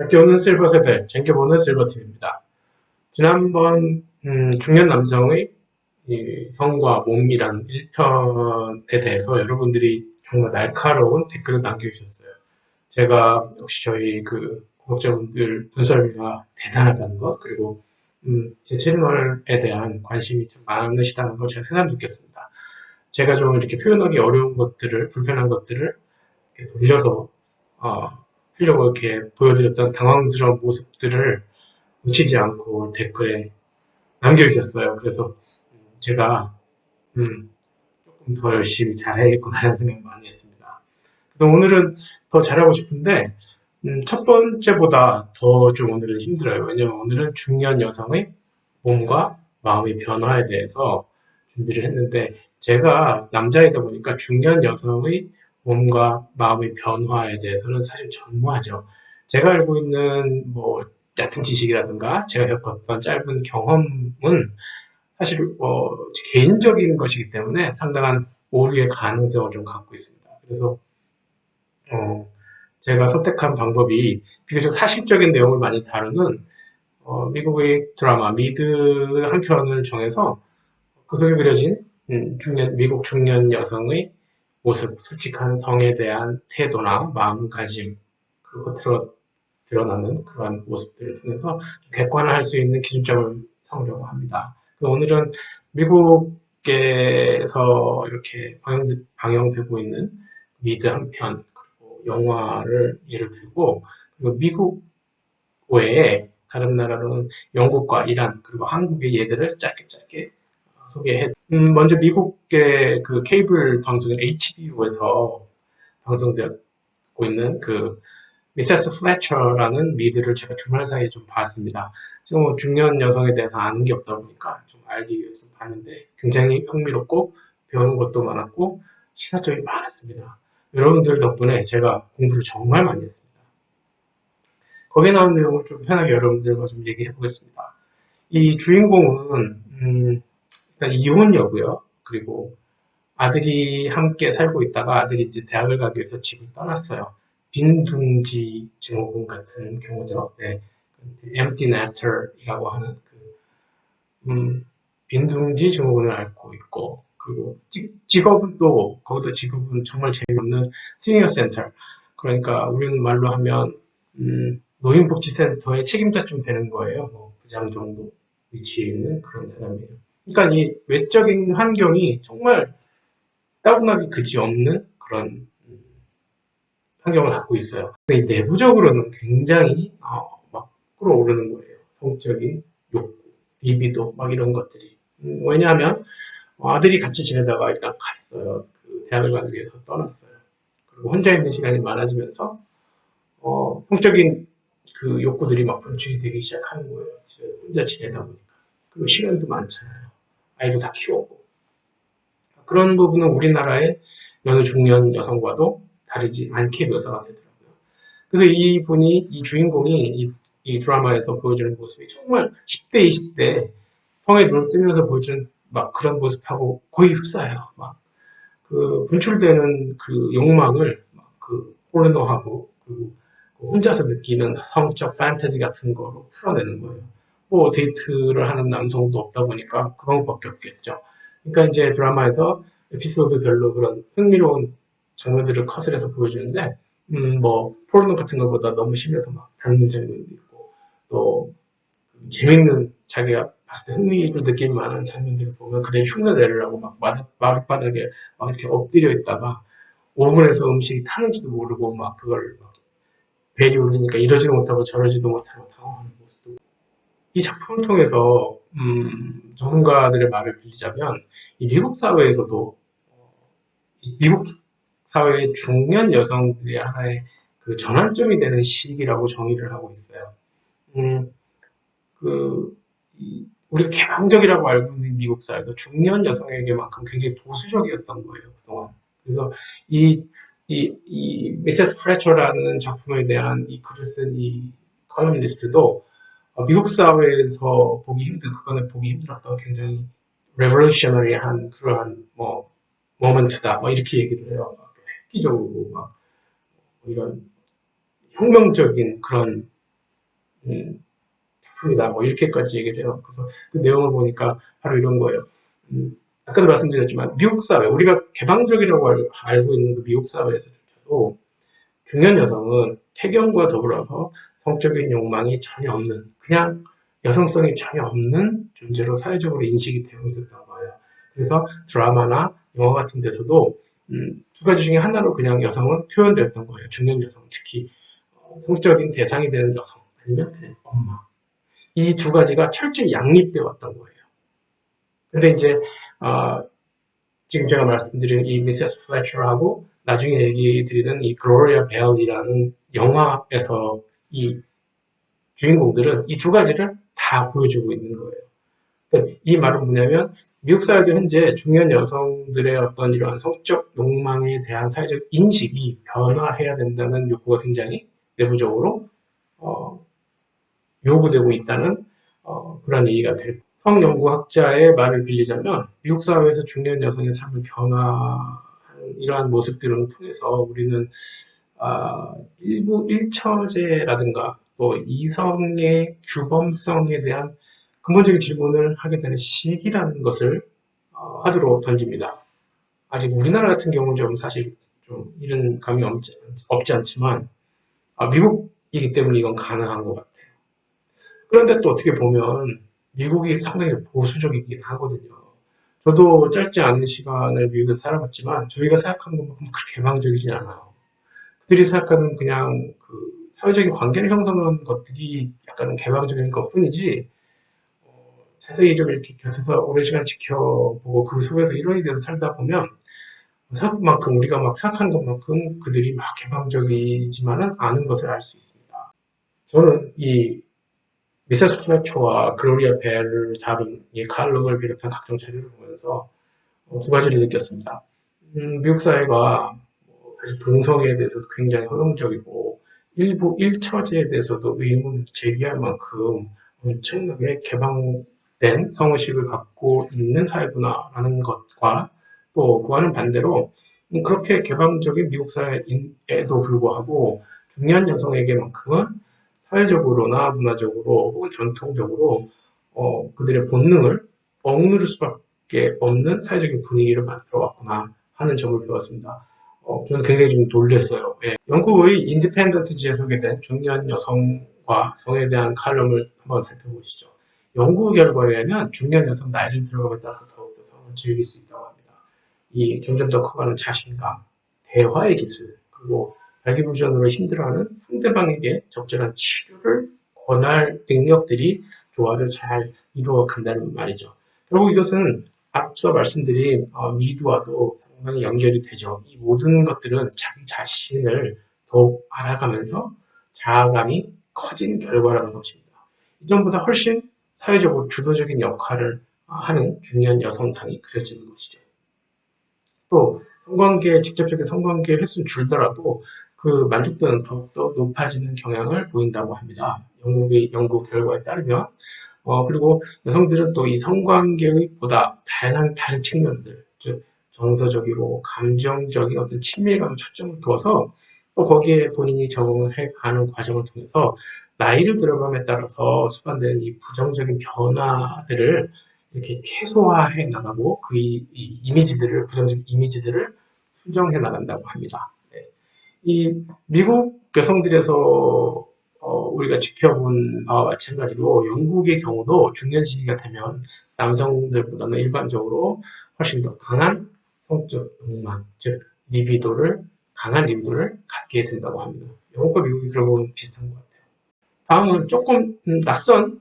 아껴오는 실버 세대, 쟁겨보는 실버팀입니다. 지난번 중년 남성의 이 성과 몸이란 1편에 대해서 여러분들이 정말 날카로운 댓글을 남겨주셨어요. 제가 역시 저희 그 구독자분들 분석이가 대단하다는 것, 그리고 제 채널에 대한 관심이 좀 많으시다는 걸 제가 새삼 느꼈습니다. 제가 좀 이렇게 표현하기 어려운 것들을, 불편한 것들을 이렇게 돌려서 하려고 이렇게 보여드렸던 당황스러운 모습들을 놓치지 않고 댓글에 남겨주셨어요. 그래서 제가 조금 더 열심히 잘해야겠구나라는 생각 많이 했습니다. 그래서 오늘은 더 잘하고 싶은데 첫 번째보다 더 좀 오늘은 힘들어요. 왜냐면 오늘은 중년 여성의 몸과 마음의 변화에 대해서 준비를 했는데 제가 남자이다 보니까 중년 여성의 몸과 마음의 변화에 대해서는 사실 전무하죠. 제가 알고 있는 뭐 얕은 지식이라든가 제가 겪었던 짧은 경험은 사실 개인적인 것이기 때문에 상당한 오류의 가능성을 좀 갖고 있습니다. 그래서 제가 선택한 방법이 비교적 사실적인 내용을 많이 다루는 미국의 드라마 미드 한 편을 정해서 그 속에 그려진 미국 중년 여성의 모습, 솔직한 성에 대한 태도나 마음가짐, 그리고 드러나는 그러한 모습들을 통해서 객관화할 수 있는 기준점을 삼으려고 합니다. 오늘은 미국에서 이렇게 방영되고 있는 미드 한 편, 그리고 영화를 예를 들고, 그리고 미국 외에 다른 나라로는 영국과 이란, 그리고 한국의 예들을 짧게 소개해. 먼저 미국의 그 케이블 방송인 HBO에서 방송되고 있는 그 미세스 플래처라는 미드를 제가 주말 사이에 좀 봤습니다. 지금 뭐 중년 여성에 대해서 아는 게 없다 보니까 좀 알기 위해서 좀 봤는데 굉장히 흥미롭고 배우는 것도 많았고 시사점이 많았습니다. 여러분들 덕분에 제가 공부를 정말 많이 했습니다. 거기에 나온 내용을 좀 편하게 여러분들과 좀 얘기해 보겠습니다. 이 주인공은 일단 이혼녀고요. 그리고 아들이 함께 살고 있다가 아들이 이제 대학을 가기 위해서 집을 떠났어요. 빈둥지 증후군 같은 경우죠. 네. empty nester이라고 하는 빈둥지 증후군을 앓고 있고, 그리고 직업은 또 거기다 직업은 정말 재미없는 시니어 센터. 그러니까 우리는 말로 하면 노인복지센터의 책임자쯤 되는 거예요. 뭐 부장 정도 위치에 있는 그런 사람이에요. 그러니까 이 외적인 환경이 정말 따분하기 그지없는 그런 환경을 갖고 있어요. 근데 내부적으로는 굉장히 막 끌어오르는 거예요. 성적인 욕구, 리비도 막 이런 것들이. 왜냐하면 아들이 같이 지내다가 일단 갔어요. 그 대학을 가기 위해서 떠났어요. 그리고 혼자 있는 시간이 많아지면서 성적인 그 욕구들이 막 분출이 되기 시작하는 거예요. 집에 혼자 지내다 보니까. 그리고 시간도 많잖아요. 아이도 다 키웠고. 그런 부분은 우리나라의 여느 중년 여성과도 다르지 않게 묘사가 되더라고요. 그래서 이 주인공이 이 드라마에서 보여주는 모습이 정말 10대, 20대 성에 눈을 뜨면서 보여주는 막 그런 모습하고 거의 흡사해요. 막 그 분출되는 그 욕망을 그 포르노하고 그리고 혼자서 느끼는 성적 판타지 같은 거로 풀어내는 거예요. 뭐 데이트를 하는 남성도 없다 보니까 그 방법밖에 없겠죠. 그러니까 이제 드라마에서 에피소드별로 그런 흥미로운 장면들을 컷을 해서 보여주는데, 뭐 포르노 같은 것보다 너무 심해서 막 닮는 장면도 있고, 또 재밌는 자기가 봤을 때 흥미를 느낄 만한 장면들을 보면 그래 흉내내려고 막 마룻바닥에 막 이렇게 엎드려 있다가 오븐에서 음식이 타는지도 모르고 막 그걸 막 벨이 울리니까 이러지도 못하고 저러지도 못하고 당황하는 모습도. 이 작품을 통해서 전문가들의 말을 빌리자면 이 미국 사회에서도 미국 사회의 중년 여성들이 하나의 그 전환점이 되는 시기라고 정의를 하고 있어요. 음, 그 우리가 개방적이라고 알고 있는 미국 사회가 중년 여성에게만큼 굉장히 보수적이었던 거예요 그동안. 그래서 이 미세스 프레처라는 작품에 대한 이 글을 쓴 이 컬럼니스트도 미국 사회에서 그거는 보기 힘들었던 굉장히 레볼루셔너리한 그러한 뭐 모먼트다 뭐 이렇게 얘기를 해요. 획기적이고 막 이런 혁명적인 그런 작품이다. 뭐 이렇게까지 얘기를 해요. 그래서 그 내용을 보니까 바로 이런 거예요. 아까도 말씀드렸지만 미국 사회, 우리가 개방적이라고 알고 있는 그 미국 사회에서조차도 중년 여성은 태견과 더불어서 성적인 욕망이 전혀 없는, 그냥 여성성이 전혀 없는 존재로 사회적으로 인식이 되고 있었던 거예요. 그래서 드라마나 영화 같은 데서도 두 가지 중에 하나로 그냥 여성은 표현되었던 거예요. 중년 여성, 특히 성적인 대상이 되는 여성, 아니면 그냥 엄마. 이 두 가지가 철저히 양립되어 왔던 거예요. 근데 이제 지금 제가 말씀드린 이 미세스 플래처하고 나중에 얘기 드리는 이 글로리아 벨이라는 영화에서 이 주인공들은 이 두 가지를 다 보여주고 있는 거예요. 그러니까 이 말은 뭐냐면 미국 사회도 현재 중년 여성들의 어떤 이러한 성적 욕망에 대한 사회적 인식이 변화해야 된다는 욕구가 굉장히 내부적으로 요구되고 있다는 그런 얘기가 될 성연구학자의 말을 빌리자면 미국 사회에서 중년 여성의 삶을 변화하는 이러한 모습들을 통해서 우리는 일부 일처제라든가 또 이성의 규범성에 대한 근본적인 질문을 하게 되는 시기라는 것을 화두로 던집니다. 아직 우리나라 같은 경우는 좀 사실 좀 이런 감이 없지 않지만 미국이기 때문에 이건 가능한 것 같아요. 그런데 또 어떻게 보면 미국이 상당히 보수적이긴 하거든요. 저도 짧지 않은 시간을 미국에서 살아봤지만 저희가 생각하는 것만큼 그렇게 개방적이진 않아요. 그들이 생각하는 그냥 그 사회적인 관계를 형성하는 것들이 약간은 개방적인 것 뿐이지 자세히 좀 이렇게 곁에서 오랜 시간 지켜보고 그 속에서 일원이 돼서 살다 보면 생각만큼 우리가 막 생각하는 것만큼 그들이 막 개방적이지만은 않은 것을 알 수 있습니다. 저는 이 미세스 플래처와 글로리아 벨을 다룬 이 칼럼을 비롯한 각종 자료를 보면서 두 가지를 느꼈습니다. 미국 사회가 사실 동성애에 대해서도 굉장히 허용적이고 일부 일처제에 대해서도 의문을 제기할 만큼 엄청나게 개방된 성의식을 갖고 있는 사회구나라는 것과 또 그와는 반대로 그렇게 개방적인 미국 사회에도 불구하고 중년 여성에게만큼은 사회적으로나 문화적으로 혹은 전통적으로 그들의 본능을 억누를 수밖에 없는 사회적인 분위기를 만들어 왔구나 하는 점을 배웠습니다. 저는 굉장히 좀 놀랐어요. 예. 영국의 인디펜던트지에 소개된 중년 여성과 성에 대한 칼럼을 한번 살펴보시죠. 연구 결과에 의하면 중년 여성 나이를 들어감에 따라 더욱더 성을 즐길 수 있다고 합니다. 이 점점 더 커가는 자신감, 대화의 기술, 그리고 발기부전으로 힘들어하는 상대방에게 적절한 치료를 권할 능력들이 조화를 잘 이루어 간다는 말이죠. 결국 이것은 앞서 말씀드린 미드와도 상당히 연결이 되죠. 이 모든 것들은 자기 자신을 더욱 알아가면서 자아감이 커진 결과라는 것입니다. 이전보다 훨씬 사회적으로 주도적인 역할을 하는 중년 여성상이 그려지는 것이죠. 또 직접적인 성관계 횟수는 줄더라도 그 만족도는 더욱더 높아지는 경향을 보인다고 합니다. 영국의 연구 결과에 따르면 그리고 여성들은 또 이 성관계의 보다 다양한 다른 측면들, 즉 정서적이고 감정적인 어떤 친밀감에 초점을 두어서 또 거기에 본인이 적응을 해가는 과정을 통해서 나이를 들어감에 따라서 수반되는 이 부정적인 변화들을 이렇게 최소화해 나가고 그 이미지들을 부정적 이미지들을 수정해 나간다고 합니다. 네. 이 미국 여성들에서 우리가 지켜본 바와 마찬가지로 영국의 경우도 중년 시기가 되면 남성들보다는 일반적으로 훨씬 더 강한 성적 욕망, 즉 강한 리비도를 갖게 된다고 합니다. 영국과 미국이 그런 부분 비슷한 것 같아요. 다음은 조금 낯선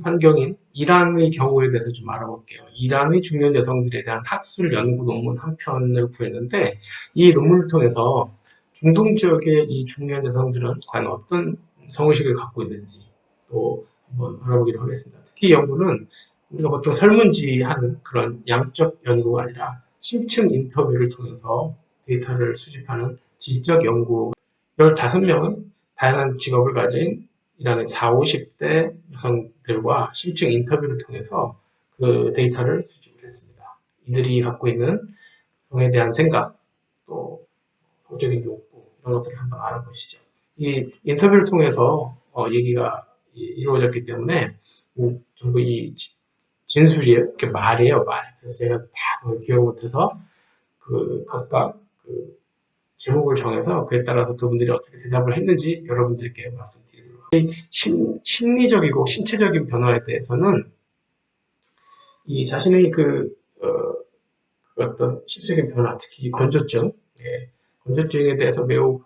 환경인 이란의 경우에 대해서 좀 알아볼게요. 이란의 중년 여성들에 대한 학술 연구 논문 한 편을 구했는데 이 논문을 통해서 중동 지역의 이 중년 여성들은 과연 어떤 성의식을 갖고 있는지 또 한번 알아보기로 하겠습니다. 특히 이 연구는 우리가 보통 설문지하는 그런 양적 연구가 아니라 심층 인터뷰를 통해서 데이터를 수집하는 질적 연구 15명의 다양한 직업을 가진 이란의 40, 50대 여성들과 심층 인터뷰를 통해서 그 데이터를 수집을 했습니다. 이들이 갖고 있는 성에 대한 생각, 또 성적인 욕구 이런 것들을 한번 알아보시죠. 이 인터뷰를 통해서 얘기가 이루어졌기 때문에 전부 이 진술이에요. 이렇게 말이에요, 말. 그래서 제가 다 그걸 기억 못해서 각각 제목을 정해서 그에 따라서 그분들이 어떻게 대답을 했는지 여러분들께 말씀드리도록 하겠습니다. 심리적이고 신체적인 변화에 대해서는 이 자신의 어떤 신체적인 변화, 특히 건조증, 건조증에 대해서 매우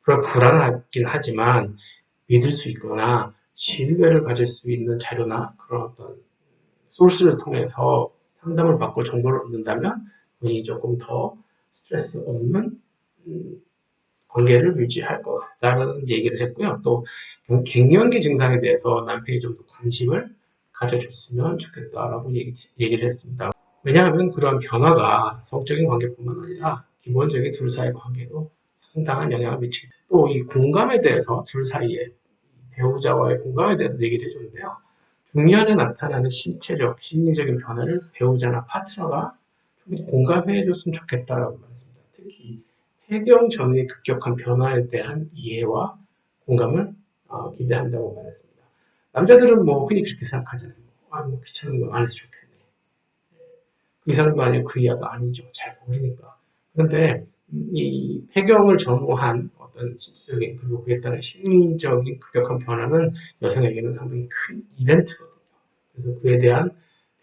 불안하긴 하지만 믿을 수 있거나 신뢰를 가질 수 있는 자료나 그런 어떤 소스를 통해서 상담을 받고 정보를 얻는다면 본인이 조금 더 스트레스 없는 관계를 유지할 것 같다는 얘기를 했고요. 또 갱년기 증상에 대해서 남편이 좀 더 관심을 가져줬으면 좋겠다라고 얘기를 했습니다. 왜냐하면 그런 변화가 성적인 관계뿐만 아니라 기본적인 둘 사이의 관계도 상당한 영향을 미치고 또 이 공감에 대해서 둘 사이에 배우자와의 공감에 대해서 얘기를 해줬는데요. 중년에 나타나는 신체적, 심리적인 변화를 배우자나 파트너가 공감해줬으면 좋겠다라고 말했습니다. 특히 폐경 전의 급격한 변화에 대한 이해와 공감을 기대한다고 말했습니다. 남자들은 뭐 흔히 그렇게 생각하잖아요. 뭐 귀찮은 거 안 해서 좋겠네. 이 사람도 아니고 그 이하도 아니죠. 잘 모르니까. 그런데 이 폐경을 전후한 어떤 신체적인 그리고 그에 따른 심리적인 급격한 변화는 여성에게는 상당히 큰 이벤트거든요. 그래서 그에 대한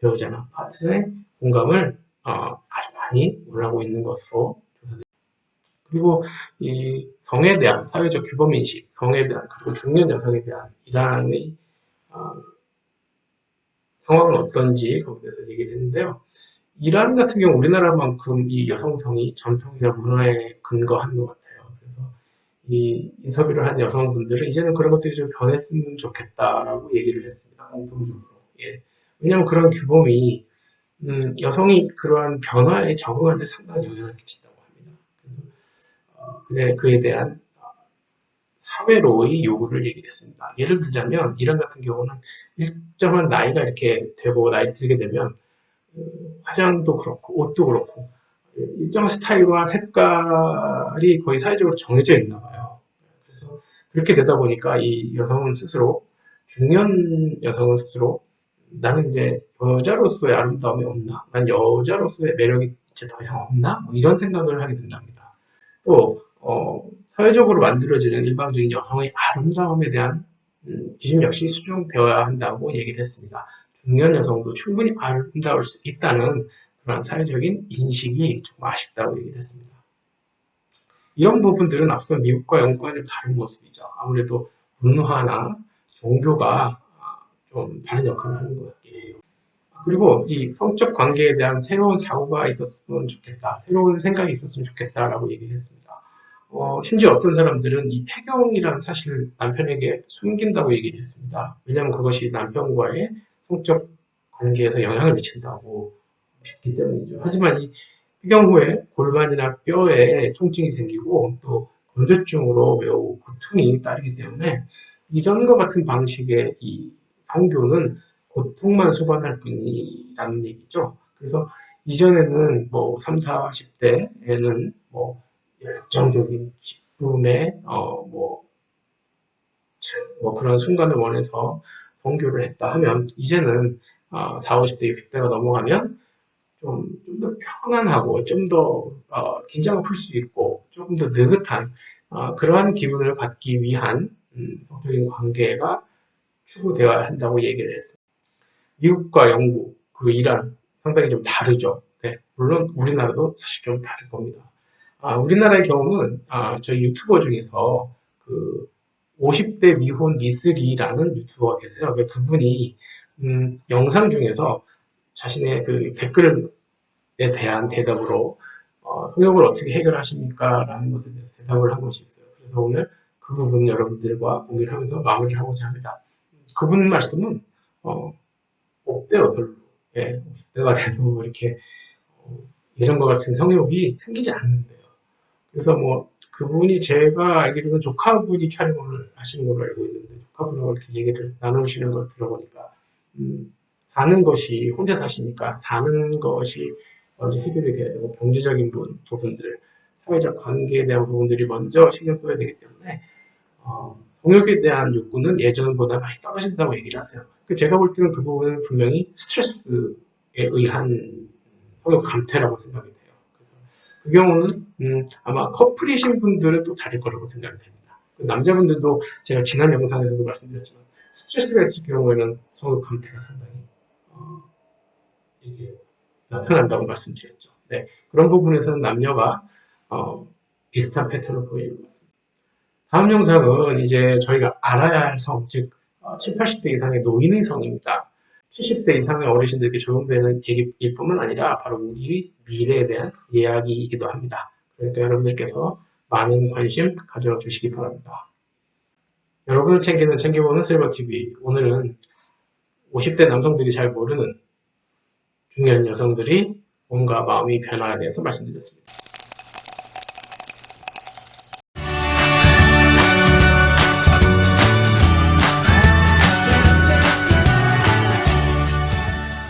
배우자나 파트너의 공감을 아주 많이 원하고 있는 것으로 조사됩니다. 그리고 이 성에 대한 사회적 규범인식, 성에 대한 그리고 중년 여성에 대한 이란의 상황은 어떤지 거기에 대해서 얘기를 했는데요. 이란 같은 경우 우리나라만큼 이 여성성이 전통이나 문화에 근거한 것 같아요. 그래서 이 인터뷰를 한 여성분들은 이제는 그런 것들이 좀 변했으면 좋겠다라고 얘기를 했습니다. 공통적으로. 예. 왜냐하면 그런 규범이 여성이 그러한 변화에 적응하는 데 상당히 영향을 끼친다고 합니다. 그래서 그에 대한 사회로의 요구를 얘기를 했습니다. 예를 들자면 이란 같은 경우는 일정한 나이가 이렇게 되고 나이 들게 되면 화장도 그렇고 옷도 그렇고 일정 스타일과 색깔이 거의 사회적으로 정해져 있나 봐요. 그래서 그렇게 되다 보니까 이 여성은 스스로 중년 여성은 스스로 나는 이제 여자로서의 아름다움이 없나? 난 여자로서의 매력이 이제 더 이상 없나? 뭐 이런 생각을 하게 된답니다. 또 사회적으로 만들어지는 일반적인 여성의 아름다움에 대한 기준 역시 수정되어야 한다고 얘기를 했습니다. 중년 여성도 충분히 아름다울 수 있다는 그런 사회적인 인식이 좀 아쉽다고 얘기를 했습니다. 이런 부분들은 앞서 미국과 영국과는 좀 다른 모습이죠. 아무래도 문화나 종교가 좀 다른 역할을 하는 것 같긴 해요. 그리고 이 성적 관계에 대한 새로운 사고가 있었으면 좋겠다. 새로운 생각이 있었으면 좋겠다라고 얘기를 했습니다. 심지어 어떤 사람들은 이 폐경이라는 사실을 남편에게 숨긴다고 얘기를 했습니다. 왜냐하면 그것이 남편과의 성적 관계에서 영향을 미친다고 했기 때문이죠. 하지만 이 폐경 후에 골반이나 뼈에 통증이 생기고 또 건조증으로 매우 고통이 따르기 때문에 이전과 같은 방식의 이 성교는 고통만 수반할 뿐이라는 얘기죠. 그래서 이전에는 뭐 3, 40대에는 뭐 열정적인 기쁨의 그런 순간을 원해서 성교를 했다 하면 이제는 4, 50대, 60대가 넘어가면 좀 더 편안하고 좀 더 긴장을 풀 수 있고 조금 더 느긋한 그러한 기분을 갖기 위한 성적인 관계가 추구되어야 한다고 얘기를 했습니다. 미국과 영국 그리고 이란 상당히 좀 다르죠. 네, 물론 우리나라도 사실 좀 다를 겁니다. 우리나라의 경우는 저희 유튜버 중에서 그 50대 미혼 미쓰리라는 유튜버가 계세요. 그분이 영상 중에서 자신의 그 댓글에 대한 대답으로 성욕을 어떻게 해결하십니까? 라는 것에 대해서 대답을 한 것이 있어요. 그래서 오늘 그 부분 여러분들과 공유를 하면서 마무리를 하고자 합니다. 그분 말씀은 없대요, 별로. 예, 50대가 돼서 이렇게 예전과 같은 성욕이 생기지 않는데요. 그래서 뭐 그분이 제가 알기로는 조카분이 촬영을 하시는 걸로 알고 있는데 조카분하고 이렇게 얘기를 나누시는 걸 들어보니까 사는 것이 혼자 사시니까 사는 것이 먼저 해결이 돼야 되고 경제적인 부분들, 사회적 관계에 대한 부분들이 먼저 신경 써야 되기 때문에 성욕에 대한 욕구는 예전보다 많이 떨어진다고 얘기를 하세요. 제가 볼 때는 그 부분은 분명히 스트레스에 의한 성욕 감퇴라고 생각이 돼요. 그래서 그 경우는 아마 커플이신 분들은 또 다를 거라고 생각이 됩니다. 남자분들도 제가 지난 영상에서도 말씀드렸지만 스트레스가 있을 경우에는 성욕 감퇴가 상당히 이게 나타난다고 말씀드렸죠. 네, 그런 부분에서는 남녀가 비슷한 패턴을 보이는 것 같습니다. 다음 영상은 이제 저희가 알아야 할 성, 즉 7, 80대 이상의 노인의 성입니다. 70대 이상의 어르신들에게 적용되는 얘기일 뿐만 아니라 바로 우리 미래에 대한 이야기이기도 합니다. 그러니까 여러분들께서 많은 관심 가져주시기 바랍니다. 여러분을 챙기보는 실버TV. 오늘은 50대 남성들이 잘 모르는 중년 여성들이 몸과 마음의 변화에 대해서 말씀드렸습니다.